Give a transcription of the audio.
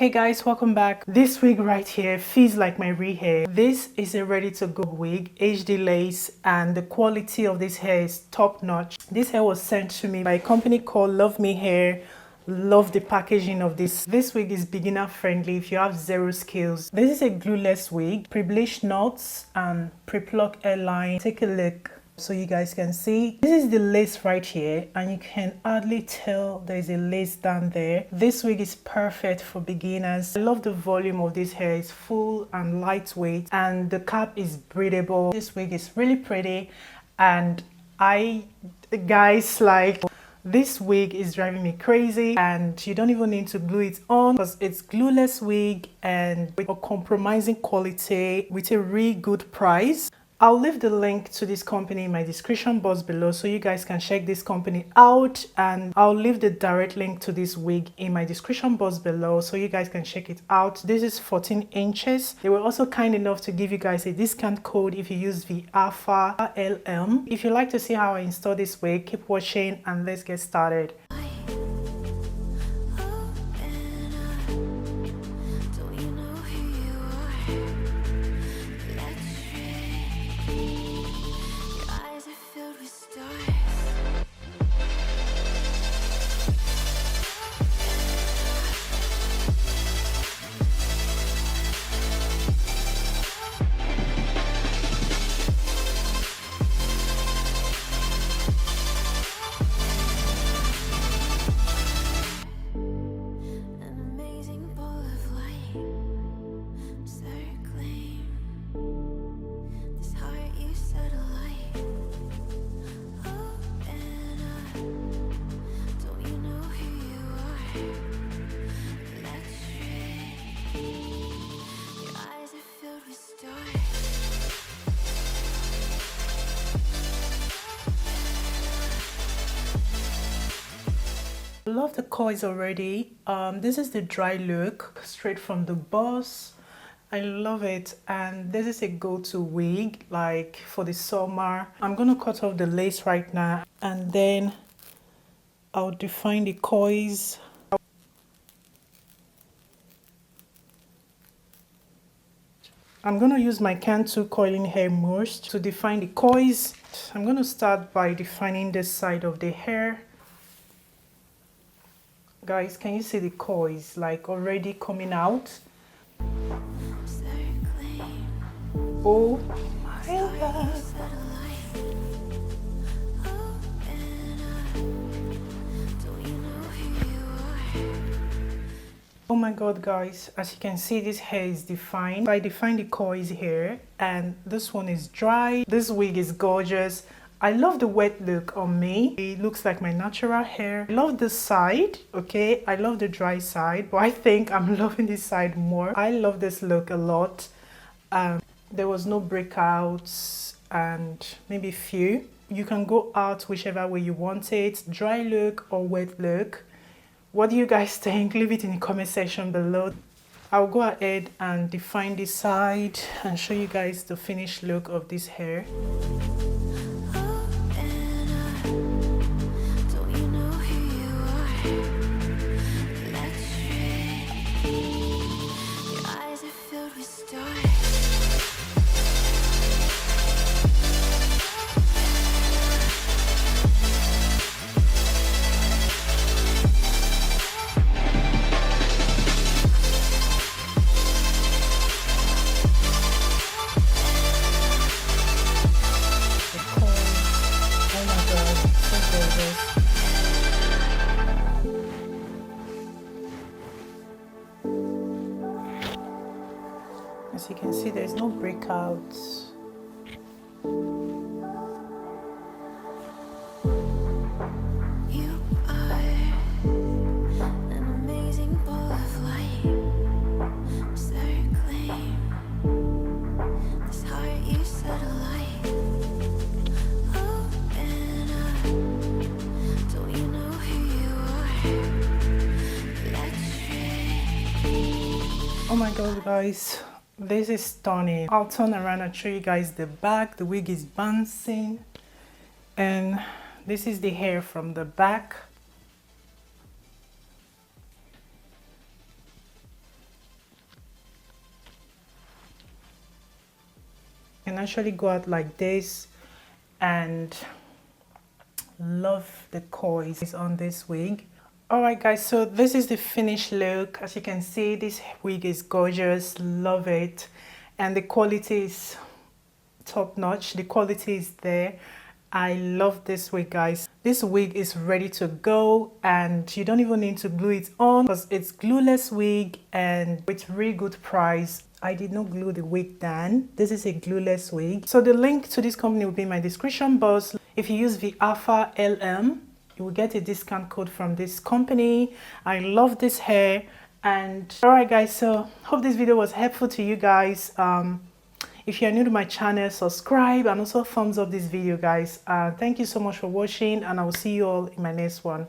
Hey guys, welcome back. This wig right here feels like my real hair. This is a ready to go wig, HD lace, and the quality of this hair is top notch. This hair was sent to me by a company called Luvme hair. Love the packaging of this. This wig is beginner friendly if you have zero skills. This is a glueless wig, pre-bleach knots and pre-pluck hairline. Take a look so you guys can see. This is the lace right here, and you can hardly tell there's a lace down there. This wig is perfect for beginners. I love the volume of this hair. It's full and lightweight, and the cap is breathable. This wig is really pretty, and guys, like, this wig is driving me crazy, and you don't even need to glue it on because it's glueless wig and with a compromising quality with a really good price. I'll leave the link to this company in my description box below so you guys can check this company out, and I'll leave the direct link to this wig in my description box below so you guys can check it out. This is 14 inches. They were also kind enough to give you guys a discount code if you use the alpha LM. If you'd like to see how I install this wig, keep watching and let's get started. Love the coils already. This is the dry look straight from the boss. I love it, and this is a go-to wig like for the summer. I'm gonna cut off the lace right now, and then I'll define the coils. I'm gonna use my Cantu coiling hair mousse to define the coils. I'm gonna start by defining this side of the hair. Guys, can you see the coils like already coming out? Oh my God. Oh my God, guys, as you can see, this hair is defined. I defined the coils here, and this one is dry. This wig is gorgeous. I love the wet look on me. It looks like my natural hair. I love this side, okay? I love the dry side, but I think I'm loving this side more. I love this look a lot. There was no breakouts and maybe few. You can go out whichever way you want it, dry look or wet look. What do you guys think? Leave it in the comment section below. I'll go ahead and define this side and show you guys the finished look of this hair. As you can see, there's no breakouts. You are an amazing ball of light, circling this heart you set alight. Open up, don't you know who you are? Let's oh my God, guys. This is stunning. I'll turn around and show you guys the back. The wig is bouncing, and this is the hair from the back. You can actually go out like this, and love the coils on this wig. Alright guys, so this is the finished look. As you can see, this wig is gorgeous, love it, and the quality is top notch. The quality is there. I love this wig, guys. This wig is ready to go, and you don't even need to glue it on because it's glueless wig and with really good price. I did not glue the wig down. This is a glueless wig. So the link to this company will be in my description box. If you use the Alpha LM, you will get a discount code from this company. I love this hair. And alright guys, so hope this video was helpful to you guys. If you're new to my channel, subscribe and also thumbs up this video, guys. Thank you so much for watching, and I will see you all in my next one.